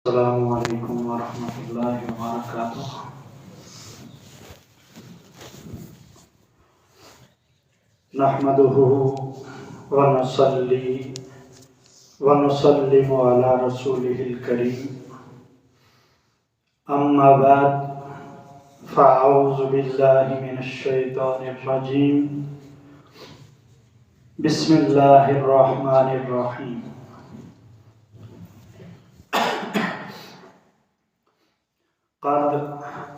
السلام علیکم ورحمۃ اللہ وبرکاتہ۔ نحمده ونصلی ونسلم علی رسوله الکریم، اما بعد فاعوذ باللہ من الشیطان الرجیم، بسم اللہ الرحمن الرحیم۔ قد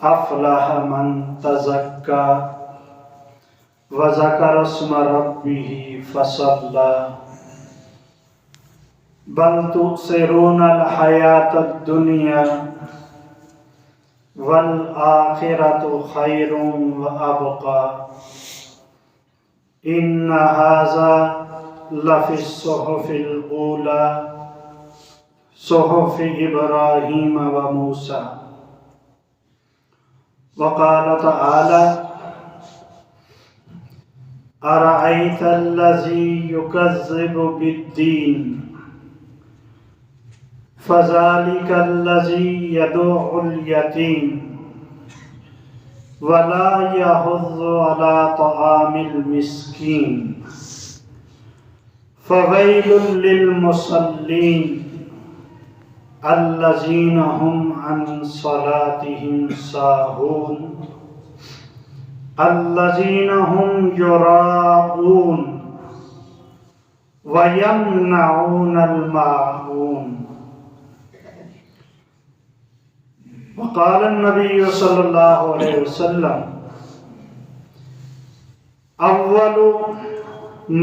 افلح من تزکا وذکر اسم ربہ فصلی بل تؤثرون الحیاۃ الدنیا والآخرۃ خیر وابقی ان ھذا لفی الصحف الاولی صحف ابراہیم وموسیٰ۔ وقال تعالی ارأیت الذی یکذب بالدین فذلک الذی یدع الیتیم ولا یحض علی طعام المسکین فویل للمصلین الذین هم عن صلاتهم ساہون الذین هم یراؤون ویمنعون الماعون۔ وقال النبی صلی اللہ علیہ وسلم اول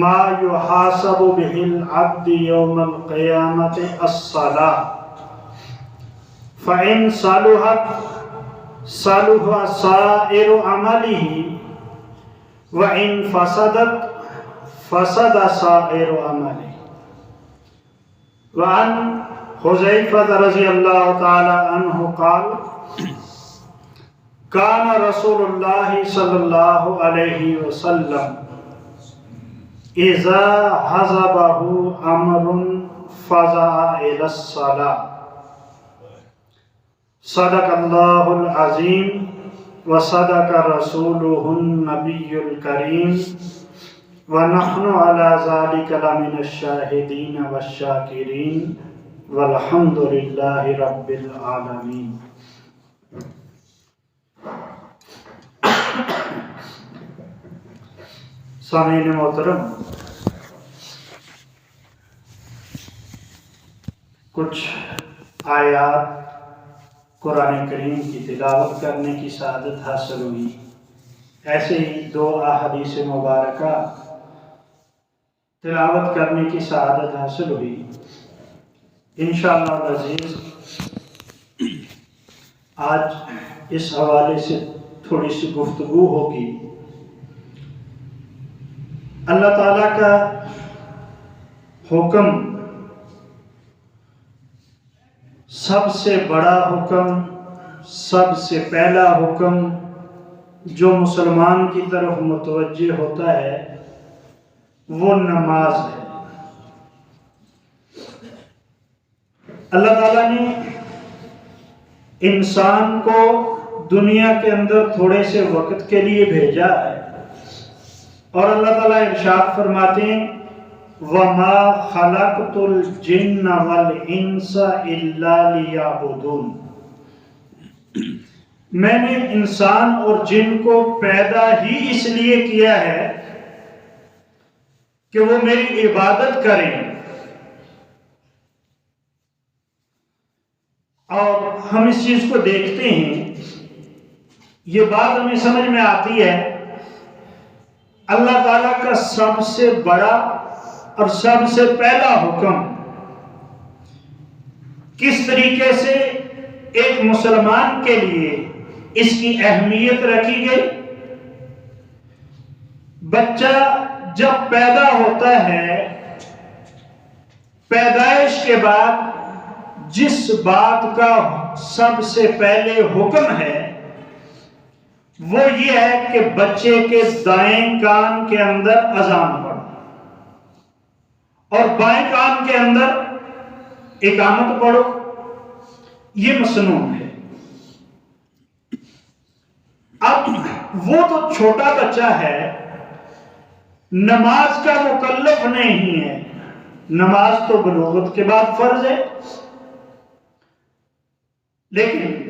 ما یحاسب به العبد یوم القیامة الصلاة فَإِن صَلُحَتْ صَلُحَ سَائِرُ عَمَلِهِ وَإِن فَسَدَتْ فَسَدَ سَائِرُ عَمَلِهِ۔ وعن حذیفہ رضی اللہ تعالی عنہ قال كان رسول اللہ صلی اللہ علیہ وسلم اذا حزبه امر فزع الى الصلاة۔ صدق اللہ العظیم وصدق رسولہ النبی الکریم ونحن علی ذلک لمن الشاہدین والشاکرین والحمد للہ رب العالمین۔ سامعین محترم، کچھ آیات قرآن کریم کی تلاوت کرنے کی سعادت حاصل ہوئی، ایسے ہی دو احادیث مبارکہ تلاوت کرنے کی سعادت حاصل ہوئی۔ انشاءاللہ العزیز آج اس حوالے سے تھوڑی سی گفتگو ہوگی۔ اللہ تعالیٰ کا حکم سب سے بڑا حکم، سب سے پہلا حکم جو مسلمان کی طرف متوجہ ہوتا ہے وہ نماز ہے۔ اللہ تعالیٰ نے انسان کو دنیا کے اندر تھوڑے سے وقت کے لیے بھیجا ہے، اور اللہ تعالیٰ ارشاد فرماتے ہیں وَمَا خَلَقْتُ الْجِنَّ وَالْإِنسَ إِلَّا لِيَعْبُدُونَ۔ میں نے انسان اور جن کو پیدا ہی اس لیے کیا ہے کہ وہ میری عبادت کریں۔ اور ہم اس چیز کو دیکھتے ہیں، یہ بات ہمیں سمجھ میں آتی ہے، اللہ تعالیٰ کا سب سے بڑا اور سب سے پہلا حکم کس طریقے سے ایک مسلمان کے لیے اس کی اہمیت رکھی گئی۔ بچہ جب پیدا ہوتا ہے، پیدائش کے بعد جس بات کا سب سے پہلے حکم ہے وہ یہ ہے کہ بچے کے دائیں کان کے اندر اذان پڑھو اور بائیں کان کے اندر اقامت پڑھو۔ یہ مسنون ہے۔ اب وہ تو چھوٹا بچہ ہے، نماز کا مکلف نہیں ہے، نماز تو بلوغت کے بعد فرض ہے، لیکن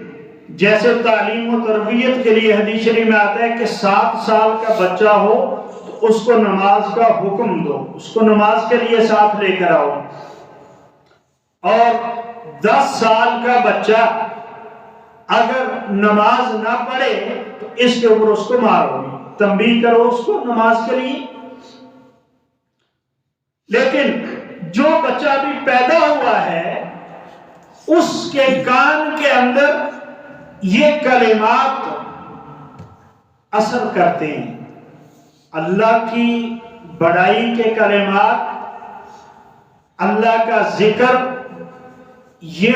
جیسے تعلیم و تربیت کے لیے حدیث شریف میں آتا ہے کہ 7 سال کا بچہ ہو تو اس کو نماز کا حکم دو، اس کو نماز کے لیے ساتھ لے کر آؤ، اور 10 سال کا بچہ اگر نماز نہ پڑھے تو اس کے اوپر اس کو مارو، تنبیہ کرو اس کو نماز کے لیے۔ لیکن جو بچہ بھی پیدا ہوا ہے اس کے کان کے اندر یہ کلمات اثر کرتے ہیں، اللہ کی بڑائی کے کلمات، اللہ کا ذکر، یہ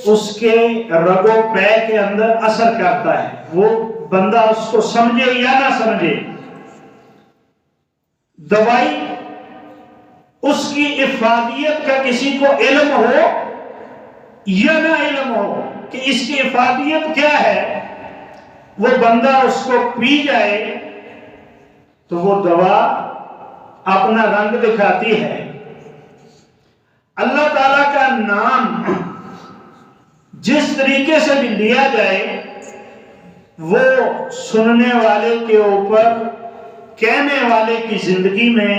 اس کے رگ و پے کے اندر اثر کرتا ہے، وہ بندہ اس کو سمجھے یا نہ سمجھے۔ دوائی اس کی افادیت کا کسی کو علم ہو یا نہ علم ہو کہ اس کی افادیت کیا ہے، وہ بندہ اس کو پی جائے تو وہ دوا اپنا رنگ دکھاتی ہے۔ اللہ تعالیٰ کا نام جس طریقے سے بھی لیا جائے وہ سننے والے کے اوپر، کہنے والے کی زندگی میں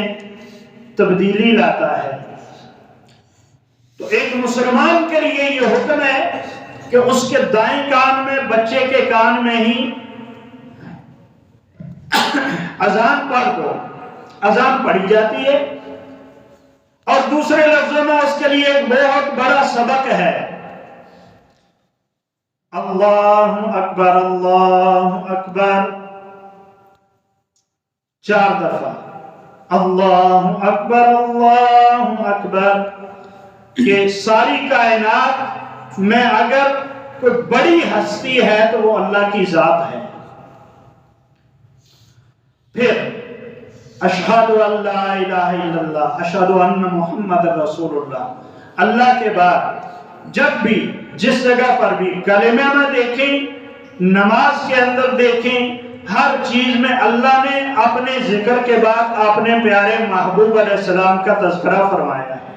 تبدیلی لاتا ہے۔ تو ایک مسلمان کے لیے یہ حکم ہے کہ اس کے دائیں کان میں، بچے کے کان میں ہی اذان پڑھ دو، اذان پڑھی جاتی ہے، اور دوسرے لفظوں میں اس کے لیے ایک بہت بڑا سبق ہے، اللہ اکبر اللہ اکبر 4 دفعہ، اللہ اکبر، کہ ساری کائنات میں اگر کوئی بڑی ہستی ہے تو وہ اللہ کی ذات ہے۔ پھر اشہد ان لا الہ الا اللہ، اشہد ان محمد رسول اللہ۔ اللہ کے بعد جب بھی جس جگہ پر بھی کلمہ میں دیکھیں، نماز کے اندر دیکھیں، ہر چیز میں اللہ نے اپنے ذکر کے بعد اپنے پیارے محبوب علیہ السلام کا تذکرہ فرمایا ہے،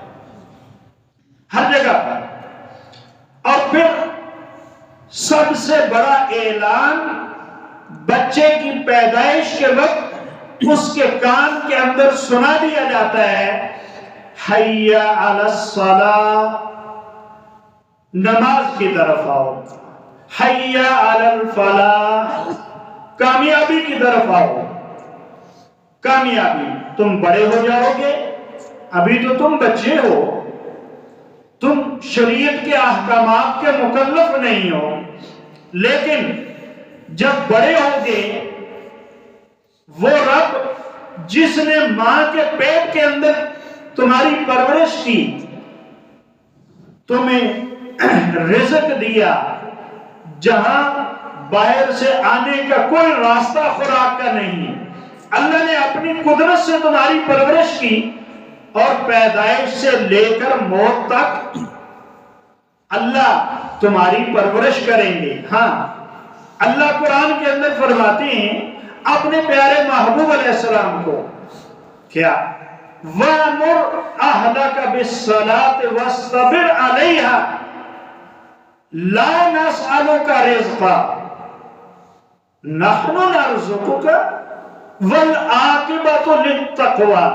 ہر جگہ پر۔ اور پھر سب سے بڑا اعلان بچے کی پیدائش کے وقت اس کے کان کے اندر سنا دیا جاتا ہے، حی علی الصلاۃ، نماز کی طرف آؤ، حی علی الفلاح، کامیابی کی طرف آؤ، کامیابی، تم بڑے ہو جاؤ گے، ابھی تو تم بچے ہو، تم شریعت کے احکامات کے مکلف نہیں ہو، لیکن جب بڑے ہو گے وہ رب جس نے ماں کے پیٹ کے اندر تمہاری پرورش کی، تمہیں رزق دیا، جہاں باہر سے آنے کا کوئی راستہ خوراک کا نہیں، اللہ نے اپنی قدرت سے تمہاری پرورش کی، اور پیدائش سے لے کر موت تک اللہ تمہاری پرورش کریں گے۔ ہاں، اللہ قرآن کے اندر فرماتے ہیں اپنے پیارے محبوب علیہ السلام کو، کیا وَأْمُرْ أَهْلَكَ بِالصَّلَاةِ وَاصْطَبِرْ عَلَيْهَا لَا نَسْأَلُكَ رِزْقًا نَحْنُ نَرْزُقُكَ وَالْعَاقِبَةُ لِلتَّقْوَىٰ۔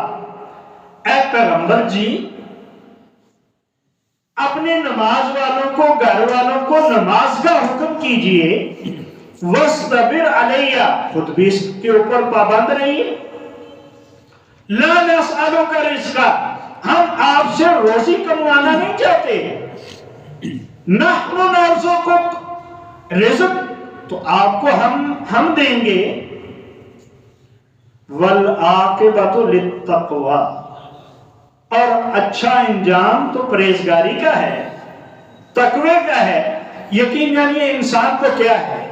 اے پیغمبر جی، اپنے نماز والوں کو، گھر والوں کو نماز کا حکم کیجئے، وَاصْطَبِرْ عَلَيْهَا، خود بھی اس کے اوپر پابند رہیے، لا نسألُكَ رزقا، ہم آپ سے روزی کموانا نہیں چاہتے، نحن نرزقک، رزق تو آپ کو ہم دیں گے، والعاقبۃ للتقویٰ، اور اچھا انجام تو پرہیزگاری کا ہے، تقوی کا ہے۔ یقین جانیے انسان کو کیا ہے،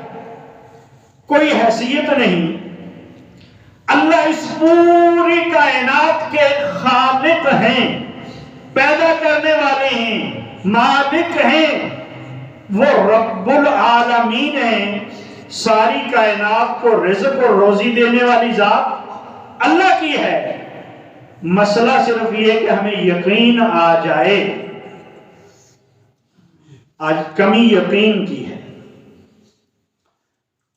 کوئی حیثیت نہیں، اللہ اس پوری کائنات کے خالق ہیں، پیدا کرنے والے ہیں، مالک ہیں، وہ رب العالمین ہے، ساری کائنات کو رزق اور روزی دینے والی ذات اللہ کی ہے۔ مسئلہ صرف یہ کہ ہمیں یقین آ جائے۔ آج کمی یقین کی ہے۔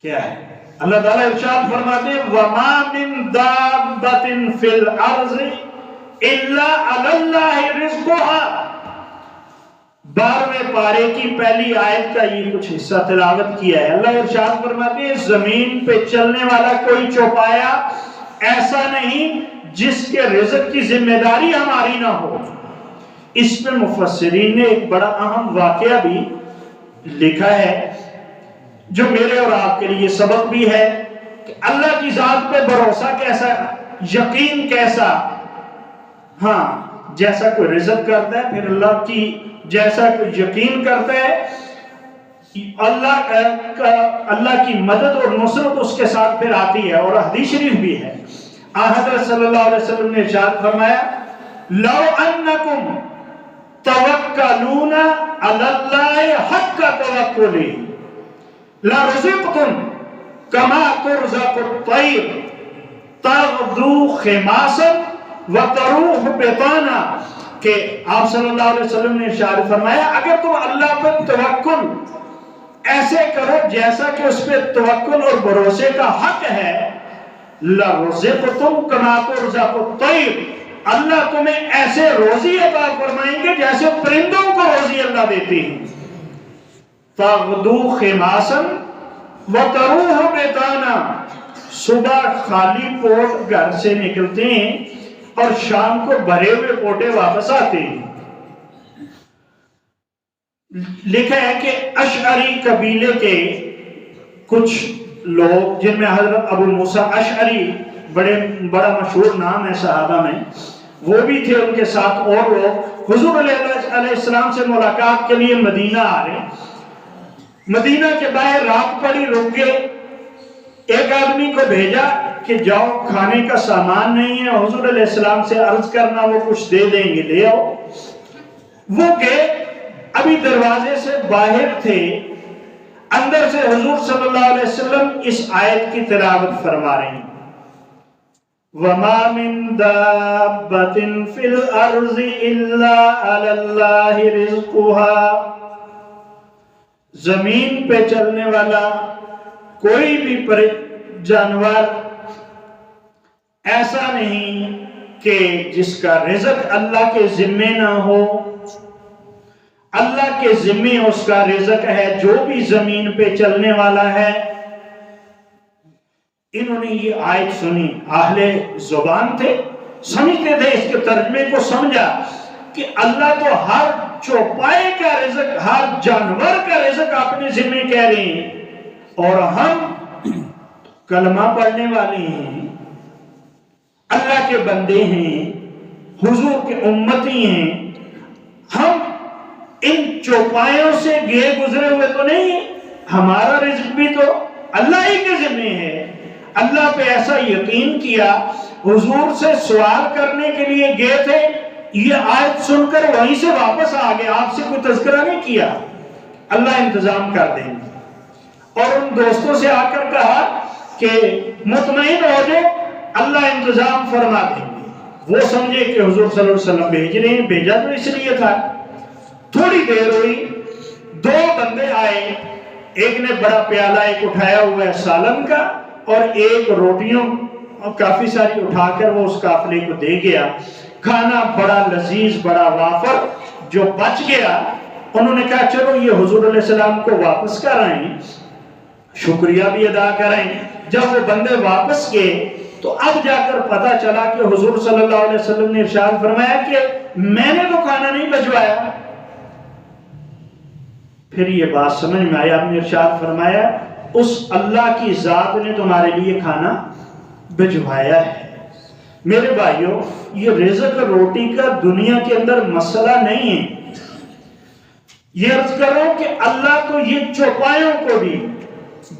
کیا ہے؟ اللہ تعالیٰ ارشاد فرماتے ہیں وَمَا مِن دَابَّةٍ فِي الْأَرْضِ إِلَّا عَلَى اللَّهِ رِزْقُهَا۔ 12ویں پارے کی پہلی آیت کا یہ کچھ حصہ تلاوت کیا ہے۔ اللہ ارشاد فرماتے ہیں زمین پہ چلنے والا کوئی چوپایا ایسا نہیں جس کے رزق کی ذمہ داری ہماری نہ ہو۔ اس میں مفسرین نے ایک بڑا اہم واقعہ بھی لکھا ہے جو میرے اور آپ کے لیے سبق بھی ہے کہ اللہ کی ذات پہ بھروسہ کیسا، یقین کیسا۔ ہاں، جیسا کوئی رزق کرتا ہے پھر اللہ کی جیسا کوئی یقین کرتا ہے، اللہ کی مدد اور نصرت اس کے ساتھ پھر آتی ہے۔ اور حدیث شریف بھی ہے، حضرت صلی اللہ علیہ وسلم نے ارشاد فرمایا لو انکم توکلون علی اللہ حق توکلی لرزقتم کما ترزق الطیر تغدو خماسا وتروح بطانا، کہ آپ صلی اللہ علیہ وسلم نے ارشاد فرمایا اگر تم اللہ پر توکل ایسے کرو جیسا کہ اس پہ توکل اور بھروسے کا حق ہے، لَرُزِقْتُمْ كَمَا تُرْزَقُ الطَّيْرُ، اللہ تمہیں ایسے روزی عطا فرمائیں گے جیسے پرندوں کو روزی اللہ دیتی ہے۔ تَغْدُو خِمَاسًا وَتَرُوحُ بِطَانًا، صبح خالی پیٹ گھر سے نکلتے ہیں اور شام کو بھرے ہوئے پیٹے واپس آتے ہیں۔ لکھا ہے کہ اشعری قبیلے کے کچھ لوگ جن میں حضرت ابو موسیٰ اشعری بڑا مشہور نام ہے صحابہ میں، وہ بھی تھے، ان کے ساتھ اور لوگ حضور علیہ السلام سے ملاقات کے لیے مدینہ آ رہے۔ مدینہ کے باہر رات پڑی، رک گئے، ایک آدمی کو بھیجا کہ جاؤ کھانے کا سامان نہیں ہے، حضور علیہ السلام سے عرض کرنا وہ کچھ دے دیں گے، لے آؤ۔ وہ گئے، ابھی دروازے سے باہر تھے، اندر سے حضور صلی اللہ علیہ وسلم اس آیت کی تلاوت فرما رہے ہیں وَمَا مِن دَابَّةٍ فِي الْأَرْضِ إِلَّا عَلَى اللَّهِ رِزْقُهَا، زمین پہ چلنے والا کوئی بھی جانور ایسا نہیں کہ جس کا رزق اللہ کے ذمے نہ ہو۔ اللہ کے ذمے اس کا رزق ہے، جو بھی زمین پہ چلنے والا ہے۔ انہوں نے یہ آیت سنی، اہل زبان تھے، سمجھتے تھے، اس کے ترجمے کو سمجھا کہ اللہ تو ہر چوپائے کا رزق، ہر جانور کا رزق اپنے ذمے کہہ رہے ہیں، اور ہم کلمہ پڑھنے والے ہیں، اللہ کے بندے ہیں، حضور کے امتی ہیں، ہم ان چوپایوں سے گئے گزرے ہوئے تو نہیں، ہمارا رزق بھی تو اللہ ہی کے ذمہ ہے۔ اللہ پہ ایسا یقین کیا، حضور سے سوال کرنے کے لیے گئے تھے، یہ آیت سن کر وہیں سے واپس آ گئے، آپ سے کوئی تذکرہ نہیں کیا، اللہ انتظام کر دیں گے۔ اور ان دوستوں سے آ کر کہا کہ مطمئن ہو جائے، اللہ انتظام فرما دیں گے۔ وہ سمجھے کہ حضور صلی اللہ علیہ وسلم بھیج رہے ہیں، بھیجا تو اس لیے تھا۔ تھوڑی دیر ہوئی، دو بندے آئے، ایک نے بڑا پیالہ ایک اٹھایا ہوا ہے سالن کا، اور ایک روٹیوں کافی ساری اٹھا کر وہ اس قافلے کو دے گیا۔ کھانا بڑا لذیذ، بڑا وافر جو بچ گیا، انہوں نے کہا چلو یہ حضور علیہ السلام کو واپس کرائیں، شکریہ بھی ادا کریں۔ جب وہ بندے واپس گئے تو اب جا کر پتا چلا کہ حضور صلی اللہ علیہ وسلم نے ارشاد فرمایا کہ میں نے تو کھانا نہیں بھجوایا۔ پھر یہ بات سمجھ میں آئی، آپ نے ارشاد فرمایا اس اللہ کی ذات نے تمہارے لیے کھانا بھجوایا ہے۔ میرے بھائیوں، یہ رزق روٹی کا دنیا کے اندر مسئلہ نہیں ہے۔ یہ عرض کر رہا ہوں کہ اللہ تو یہ چوپایوں کو بھی،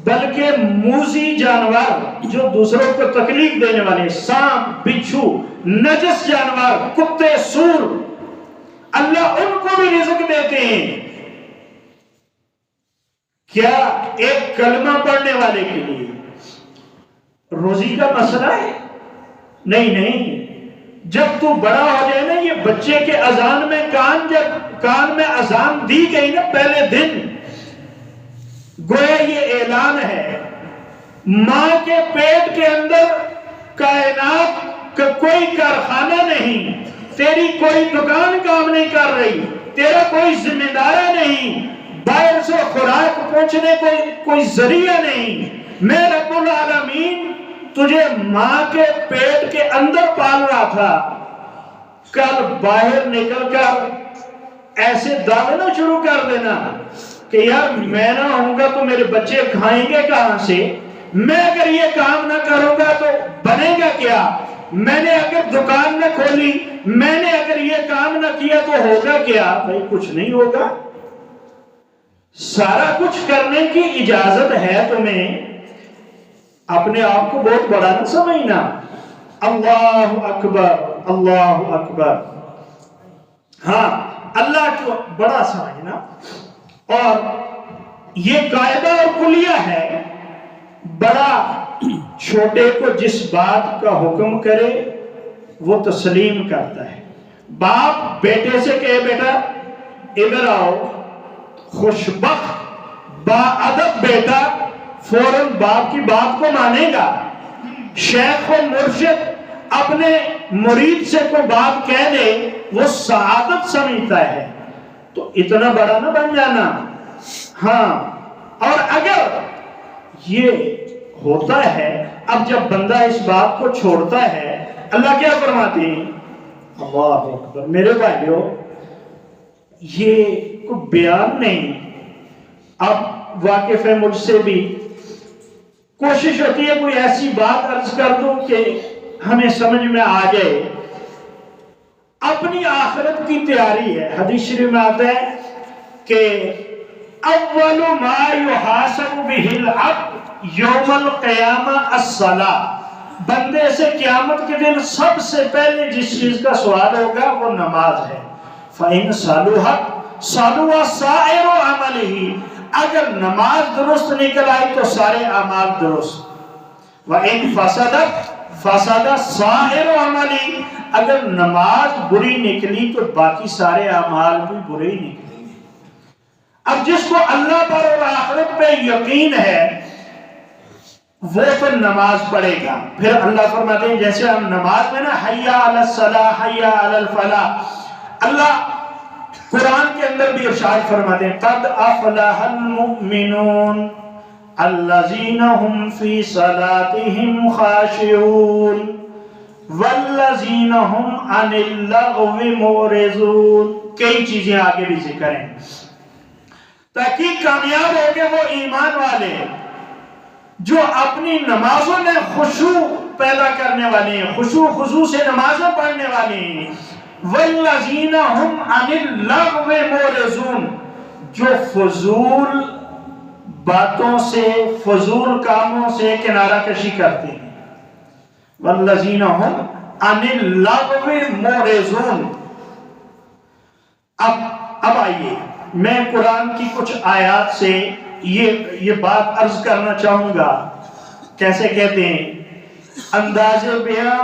بلکہ موذی جانور جو دوسروں کو تکلیف دینے والے، سانپ، بچھو، نجس جانور، کتے، سور، اللہ ان کو بھی رزق دیتے ہیں۔ کیا ایک کلمہ پڑھنے والے کے لیے روزی کا مسئلہ ہے؟ نہیں، جب تو بڑا ہو جائے نا، یہ بچے کے اذان میں کان میں اذان دی گئی نا پہلے دن، گویا یہ اعلان ہے ماں کے پیٹ کے اندر کائنات کا کوئی کارخانہ نہیں، تیری کوئی دکان کام نہیں کر رہی، تیرا کوئی ذمہ دارہ نہیں، باہر سے خوراک پہنچنے کوئی ذریعہ نہیں، میں رب العالمین تجھے ماں کے پیٹ کے اندر پال رہا تھا۔ کل باہر نکل کر ایسے دعوے نہ شروع کر دینا کہ یار میں نہ ہوں گا تو میرے بچے کھائیں گے کہاں سے، میں اگر یہ کام نہ کروں گا تو بنے گا کیا، میں نے اگر دکان نہ کھولی، میں نے اگر یہ کام نہ کیا تو ہوگا کیا؟ بھائی کچھ نہیں ہوگا، سارا کچھ کرنے کی اجازت ہے تمہیں، اپنے آپ کو بہت بڑا نہ سمجھنا۔ اللہ اکبر، اللہ اکبر، ہاں اللہ کو بڑا سمجھنا۔ اور یہ قاعدہ اور کلیہ ہے، بڑا چھوٹے کو جس بات کا حکم کرے وہ تسلیم کرتا ہے۔ باپ بیٹے سے کہے بیٹا ادھر آؤ، خوشبخت با ادب بیٹا فوراً باپ کی بات کو مانے گا۔ شیخ و مرشد اپنے مرید سے کوئی بات کہہ دے وہ سعادت سمجھتا ہے، تو اتنا بڑا نہ بن جانا۔ ہاں، اور اگر یہ ہوتا ہے، اب جب بندہ اس بات کو چھوڑتا ہے، اللہ کیا فرماتے ہیں؟ اللہ اکبر، میرے بھائیو یہ کوئی بیان نہیں، اب واقف ہے مجھ سے بھی کوشش ہوتی ہے کوئی ایسی بات عرض کر دوں کہ ہمیں سمجھ میں آ جائے۔ اپنی آخرت کی تیاری ہے، حدیث شریف میں آتا ہے کہ اول ما یحاسب بہ العبد یوم القیامہ الصلاۃ، بندے سے قیامت کے دن سب سے پہلے جس چیز کا سوال ہوگا وہ نماز ہے۔ فإن صلحت صلح سائر عملہ، اگر نماز درست نکل آئی تو سارے اعمال درست، وَإِن فَسَدَتْ فَسَدَ سَائِرُ عَمَلِهِ، اگر نماز بری نکلی تو باقی سارے اعمال بھی برے ہی نکلیں گے۔ اب جس کو اللہ پر اور آخرت پہ یقین ہے وہ تو نماز پڑھے گا۔ پھر اللہ فرماتے ہیں جیسے ہم نماز میں نا حی علی الصلاۃ حی علی الفلاح، اللہ قرآن کے اندر بھی ارشاد فرماتے ہیں قد افلح المؤمنون الذین هم فی صلاتهم خاشعون والذین هم عن اللغو معرضون، کئی چیزیں آگے بھی ذکر ہیں تاکہ کامیاب ہو گئے وہ ایمان والے جو اپنی نمازوں میں خشوع پیدا کرنے والے ہیں، خشوع خضوع سے نمازیں پڑھنے والے ہیں، والذین هم عن اللغو معرضون، جو فضول باتوں سے فضول کاموں سے کنارہ کشی کرتے ہیں، والذین هم عن اللغو معرضون۔ اب آئیے میں قرآن کی کچھ آیات سے یہ بات عرض کرنا چاہوں گا، کیسے کہتے ہیں انداز بیاں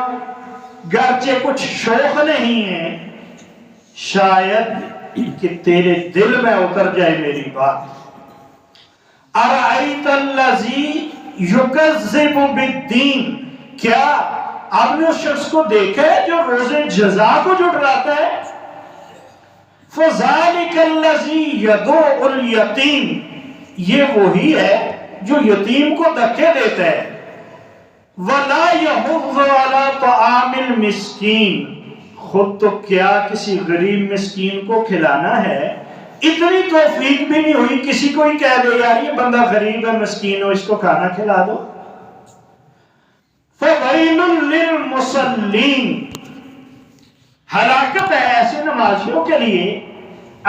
گرچہ کچھ شوق نہیں ہے، شاید کہ تیرے دل میں اتر جائے میری بات۔ ارأیت الذی یکذب بالدین، کیا آپ نے اس شخص کو دیکھا ہے جو روز جزا کو جھٹلاتا ہے؟ فذلک الذی یدعو الیتیم، یہ وہی ہے جو یتیم کو دھکے دیتا ہے۔ وَلَا يَحُضُّ عَلَىٰ طَعَامِ الْمِسْكِينِ، خود تو کیا کسی غریب مسکین کو کھلانا ہے، اتنی توفیق بھی نہیں ہوئی کسی کو ہی کہہ دے یار یہ بندہ غریب ہے مسکین ہو اس کو کھانا کھلا دو۔ فَوَيْلٌ لِّلْمُصَلِّينَ، ہلاکت ہے ایسے نمازیوں کے لیے،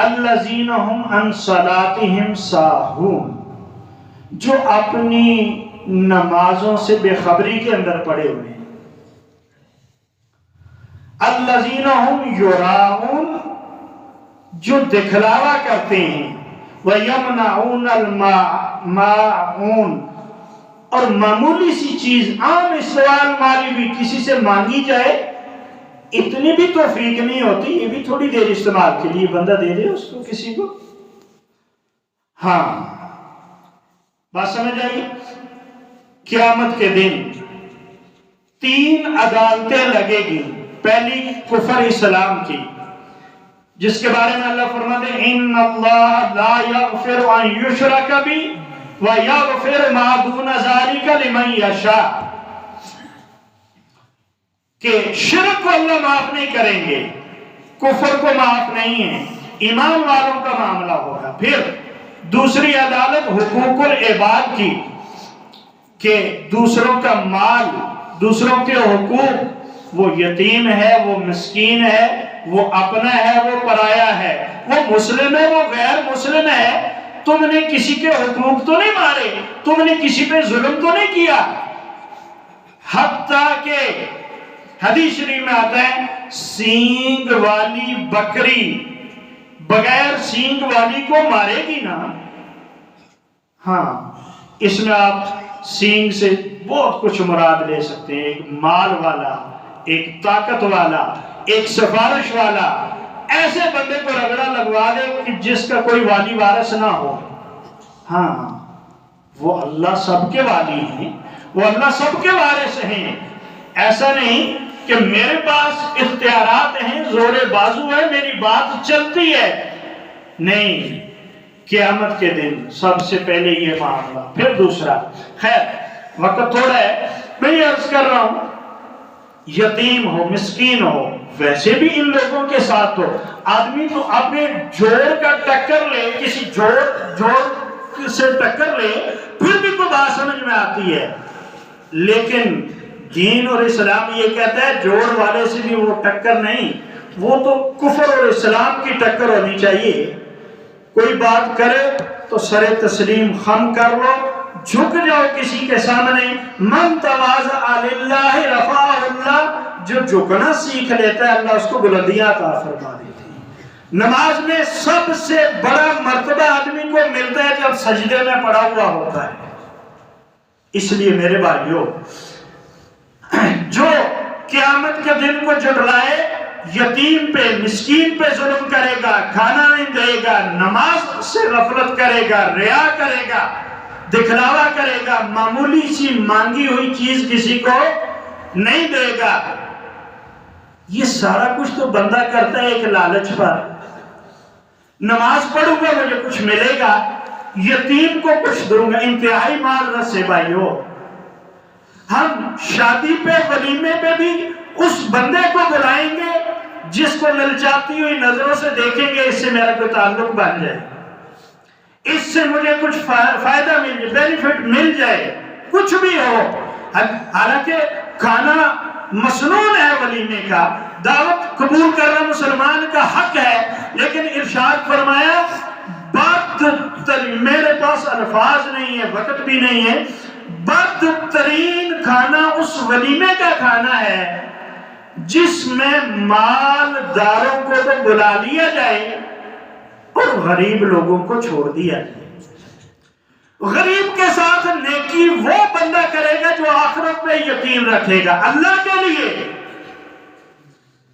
الَّذِينَ هُمْ عَنْ صَلَاتِهِمْ سَاهُونَ، جو اپنی نمازوں سے بے خبری کے اندر پڑے ہوئے ہیں۔ الَّذِينَ هُمْ يُرَاءُونَ، جو دکھلاوا کرتے ہیں، وَيَمْنَعُونَ الْمَاعُونَ، اور معمولی سی چیز، عام سوال مالی بھی کسی سے مانگی جائے، اتنی بھی توفیق نہیں ہوتی، یہ بھی تھوڑی دیر استعمال کے لیے بندہ دے دے اس کو کسی کو. ہاں بات سمجھ آئی؟ قیامت کے دن 3 عدالتیں لگے گی. پہلی کفر اسلام کی، جس کے بارے میں اللہ فرماتے ہیں ان اللہ لا یغفر ان یشرک بہ ویغفر ما دون ذلک لمن یشاء، کہ شرک کو اللہ معاف نہیں کریں گے، کفر کو معاف نہیں ہے، ایمان والوں کا معاملہ ہوگا. پھر دوسری عدالت حقوق العباد کی، کہ دوسروں کا مال، دوسروں کے حقوق، وہ یتیم ہے، وہ مسکین ہے، وہ اپنا ہے، وہ پرایا ہے، وہ مسلم ہے، وہ غیر مسلم ہے، تم نے کسی کے حقوق تو نہیں مارے، تم نے کسی پہ ظلم تو نہیں کیا. حتیٰ کہ حدیث شریف میں آتا ہے سینگ والی بکری بغیر سینگ والی کو مارے گی نا. ہاں اس میں آپ سینگ سے بہت کچھ مراد لے سکتے ہیں، ایک مال والا، ایک طاقت والا، ایک سفارش والا، ایسے بندے کو رگڑا لگوا دے کہ جس کا کوئی والی وارث نہ ہو. ہاں وہ اللہ سب کے والی ہیں، وہ اللہ سب کے وارث ہیں. ایسا نہیں کہ میرے پاس اختیارات ہیں، زور بازو ہے، میری بات چلتی ہے. نہیں، قیامت کے دن سب سے پہلے یہ معاملہ. پھر دوسرا، خیر وقت تھوڑا ہے، میں یہ عرض کر رہا ہوں، یتیم ہو، مسکین ہو، ویسے بھی ان لوگوں کے ساتھ ہو. آدمی تو اپنے جوڑ کا ٹکر لے، کسی جوڑ سے ٹکر لے، پھر بھی کوئی بات سمجھ میں آتی ہے. لیکن دین اور اسلام یہ کہتا ہے جوڑ والے سے بھی وہ ٹکر نہیں، وہ تو کفر اور اسلام کی ٹکر ہونی چاہیے. کوئی بات کرے تو سر تسلیم خم کر لو، جھک جاؤ کسی کے سامنے. من تواضع للہ رفعہ اللہ، جو جھکنا سیکھ لیتا ہے اللہ اس کو بلندیاں عطا فرما دیتی ہے. نماز میں سب سے بڑا مرتبہ آدمی کو ملتا ہے جب سجدے میں پڑا ہوا ہوتا ہے. اس لیے میرے بھائیوں، جو قیامت کے دن کو جھٹلائے، یتیم پہ مسکین پہ ظلم کرے گا، کھانا نہیں دے گا، نماز سے غفلت کرے گا، ریا کرے گا، دکھلاوا کرے گا، معمولی سی مانگی ہوئی چیز کسی کو نہیں دے گا، یہ سارا کچھ تو بندہ کرتا ہے ایک لالچ پر. نماز پڑھوں گا مجھے کچھ ملے گا، یتیم کو کچھ دوں گا. انتہائی مال رس ہے بھائیو. ہم شادی پہ، ولیمے پہ بھی اس بندے کو بلائیں گے جس کو للچاتی ہوئی نظروں سے دیکھیں گے اس سے میرا کوئی تعلق بن جائے، اس سے مجھے کچھ فائدہ مل جائے، بینیفٹ مل جائے، کچھ بھی ہو. حالانکہ کھانا مسنون ہے ولیمے کا، دعوت قبول کرنا مسلمان کا حق ہے، لیکن ارشاد فرمایا میرے پاس الفاظ نہیں ہے، وقت بھی نہیں ہے، بدترین کھانا اس ولیمے کا کھانا ہے جس میں مالداروں کو تو بلا لیا جائے اور غریب لوگوں کو چھوڑ دیا جائے. غریب کے ساتھ نیکی وہ بندہ کرے گا جو آخرت پہ یقین رکھے گا. اللہ کے لیے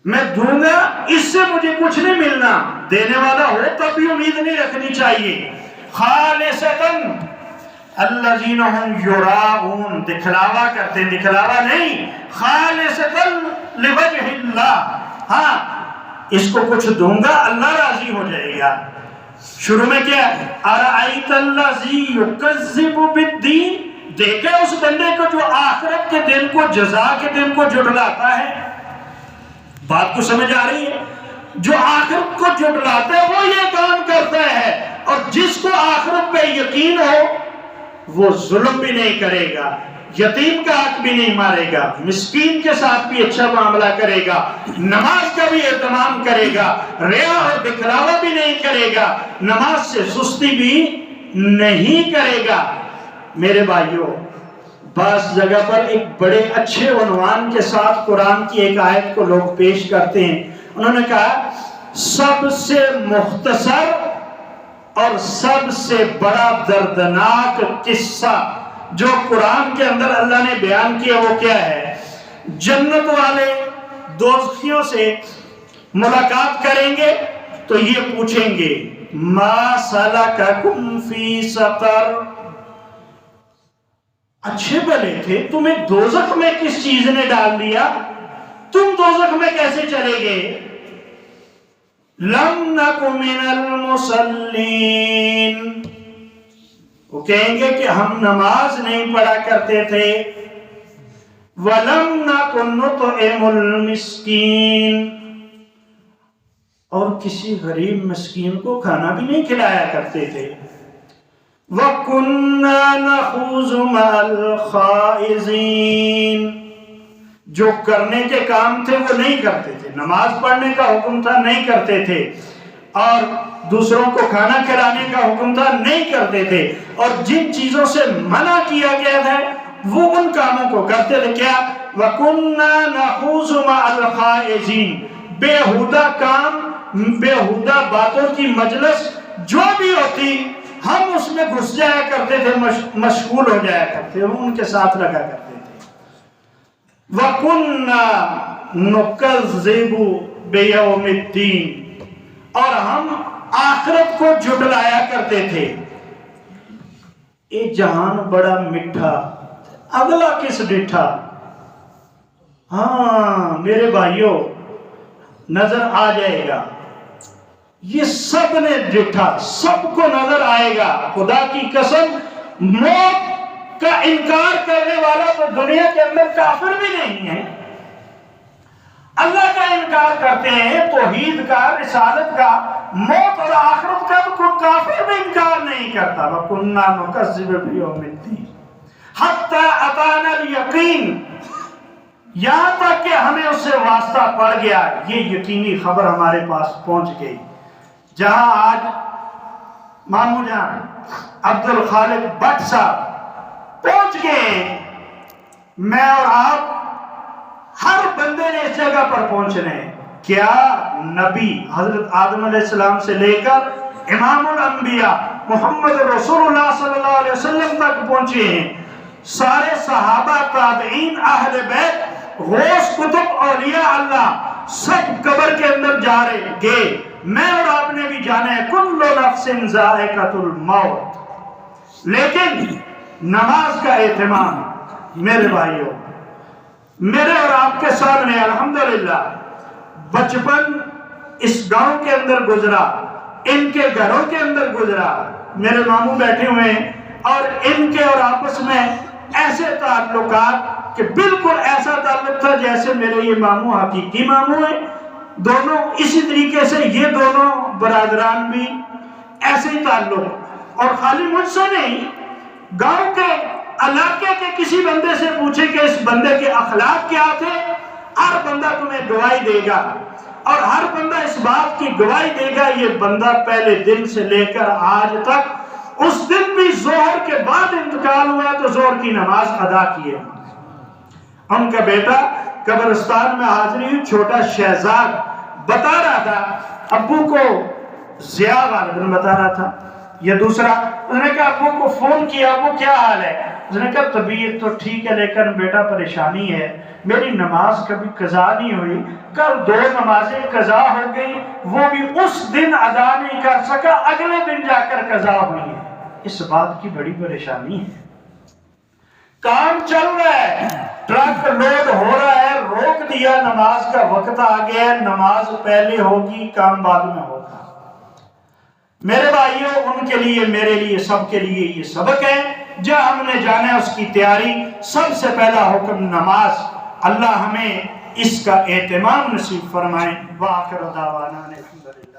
میں دوں گا، اس سے مجھے کچھ نہیں ملنا، دینے والا ہو تب بھی امید نہیں رکھنی چاہیے. خالصتاً الذین هم یراؤون، دکھلاوا کرتے، دکھلاوا نہیں، خالصتاً لوجہ اللہ. ہاں اس کو کچھ دوں گا اللہ راضی ہو جائے گا. شروع میں کیا ہے؟ ارأیت الذی یکذب بالدین، دیکھیں اس بندے کو جو آخرت کے دن کو، جزا کے دن کو جھٹلاتا ہے. بات کو سمجھ آ رہی ہے؟ جو آخرت کو جھٹلاتا ہے وہ یہ کام کرتا ہے، اور جس کو آخرت پہ یقین ہو وہ ظلم بھی نہیں کرے گا، یتیم کا حق بھی نہیں مارے گا، مسکین کے ساتھ بھی اچھا معاملہ کرے گا، نماز کا بھی اہتمام کرے گا، ریا اور دکھلاوا بھی نہیں کرے گا، نماز سے سستی بھی نہیں کرے گا. میرے بھائیوں، بعض جگہ پر ایک بڑے اچھے عنوان کے ساتھ قرآن کی ایک آیت کو لوگ پیش کرتے ہیں. انہوں نے کہا سب سے مختصر اور سب سے بڑا دردناک قصہ جو قرآن کے اندر اللہ نے بیان کیا وہ کیا ہے؟ جنت والے دوزخیوں سے ملاقات کریں گے تو یہ پوچھیں گے ما سلککم فی سقر، اچھے بھلے تھے، تمہیں دوزخ میں کس چیز نے ڈال دیا؟ تم دوزخ میں کیسے چلے گئے؟ لم نک من المصلین، وہ کہیں گے کہ ہم نماز نہیں پڑھا کرتے تھے، وَلَمْ نَكُنْ نُطْعِمُ الْمِسْكِينَ، اور کسی غریب مسکین کو کھانا بھی نہیں کھلایا کرتے تھے، وَكُنَّا نَخُوضُ مَعَ الْخَائِضِينَ، جو کرنے کے کام تھے وہ نہیں کرتے تھے، نماز پڑھنے کا حکم تھا نہیں کرتے تھے، اور دوسروں کو کھانا کھلانے کا حکم تھا نہیں کرتے تھے، اور جن چیزوں سے منع کیا گیا تھا وہ ان کاموں کو کرتے تھے۔ کیا؟ وَكُنَّا نَخُوضُ مَعَ الْخَائِضِينَ، بےہودہ کام، بےہودہ باتوں کی مجلس جو بھی ہوتی ہم اس میں گھس جایا کرتے تھے، مشغول ہو جایا کرتے، ہم ان کے ساتھ لگا کرتے تھے۔ وَكُنَّا نُكَذِّبُ بِيَوْمِ الدِّينِ، اور ہم آخرت کو جھٹلایا کرتے تھے۔ اے جہان بڑا میٹھا، اگلا کس ڈٹھا؟ ہاں میرے بھائیوں نظر آ جائے گا، یہ سب نے ڈٹھا، سب کو نظر آئے گا۔ خدا کی قسم، موت کا انکار کرنے والا تو دنیا کے اندر کافر بھی نہیں ہے، اللہ کا انکار کرتے ہیں، توحید کا، رسالت کا، موت اور آخرت کا تو کوئی کافر بھی انکار نہیں کرتا۔ وَكُنَّا نُكَذِّبُ بِيَوْمِ الدِّينِ حَتَّى أَتَانَا الْيَقِينُ، یہاں تک کہ ہمیں اس سے واسطہ پڑ گیا، یہ یقینی خبر ہمارے پاس پہنچ گئی۔ جہاں آج مامو جان عبد الخالق بٹ صاحب پہنچ گئے، میں اور آپ ہر بندے نے اس جگہ پر پہنچنا ہے۔ کیا؟ نبی حضرت آدم علیہ السلام سے لے کر امام الانبیاء محمد رسول اللہ صلی اللہ علیہ وسلم تک پہنچے ہیں، سارے صحابہ، تابعین، اہل بیت، غوث، کتب، اولیاء اللہ سب قبر کے اندر جا رہے گے۔ میں اور آپ نے بھی جانا ہے، کل نفس ذائقۃ الموت، لیکن نماز کا اہتمام میرے بھائیوں، میرے اور آپ کے سامنے الحمدللہ بچپن اس گاؤں کے اندر گزرا، ان کے گھروں کے اندر گزرا، میرے ماموں بیٹھے ہوئے ہیں، اور ان کے اور آپس میں ایسے تعلقات کہ بالکل ایسا تعلق تھا جیسے میرے یہ ماموں حقیقی ماموں ہیں، دونوں اسی طریقے سے یہ دونوں برادران بھی ایسے ہی تعلق، اور خالی مجھ سے نہیں، گاؤں کے علاقے کے کسی بندے سے پوچھے کہ اس بندے کے اخلاق کیا تھے، ہر بندہ تمہیں گواہی دے گا، اور ہر بندہ اس بات کی گواہی دے گا یہ بندہ پہلے دن سے لے کر آج تک، اس دن بھی ظہر کے بعد انتقال ہوا تو ظہر کی نماز ادا کی ہے۔ ان کا بیٹا قبرستان میں حاضری ہوئی، چھوٹا شہزاد بتا رہا تھا ابو کو، ضیاء والدن بتا رہا تھا، یا دوسرا اس نے کہا ابو کو فون کیا، ابو کیا حال ہے؟ اس نے کہا طبیعت تو ٹھیک ہے لیکن بیٹا پریشانی ہے، میری نماز کبھی قضا نہیں ہوئی، کل 2 نمازیں قضا ہو گئی، وہ بھی اس دن ادا نہیں کر سکا، اگلے دن جا کر قضا ہوئی ہے، اس بات کی بڑی پریشانی ہے۔ کام چل رہا ہے، ٹرک لوڈ ہو رہا ہے، روک دیا، نماز کا وقت آ گیا، نماز پہلے ہوگی، کام بعد میں ہوگا۔ میرے بھائیوں، ان کے لیے، میرے لیے، سب کے لیے یہ سبق ہے، جہاں ہم نے جانا ہے اس کی تیاری، سب سے پہلا حکم نماز، اللہ ہمیں اس کا اہتمام نصیب فرمائیں۔ وآخر دعوانا الحمدللہ۔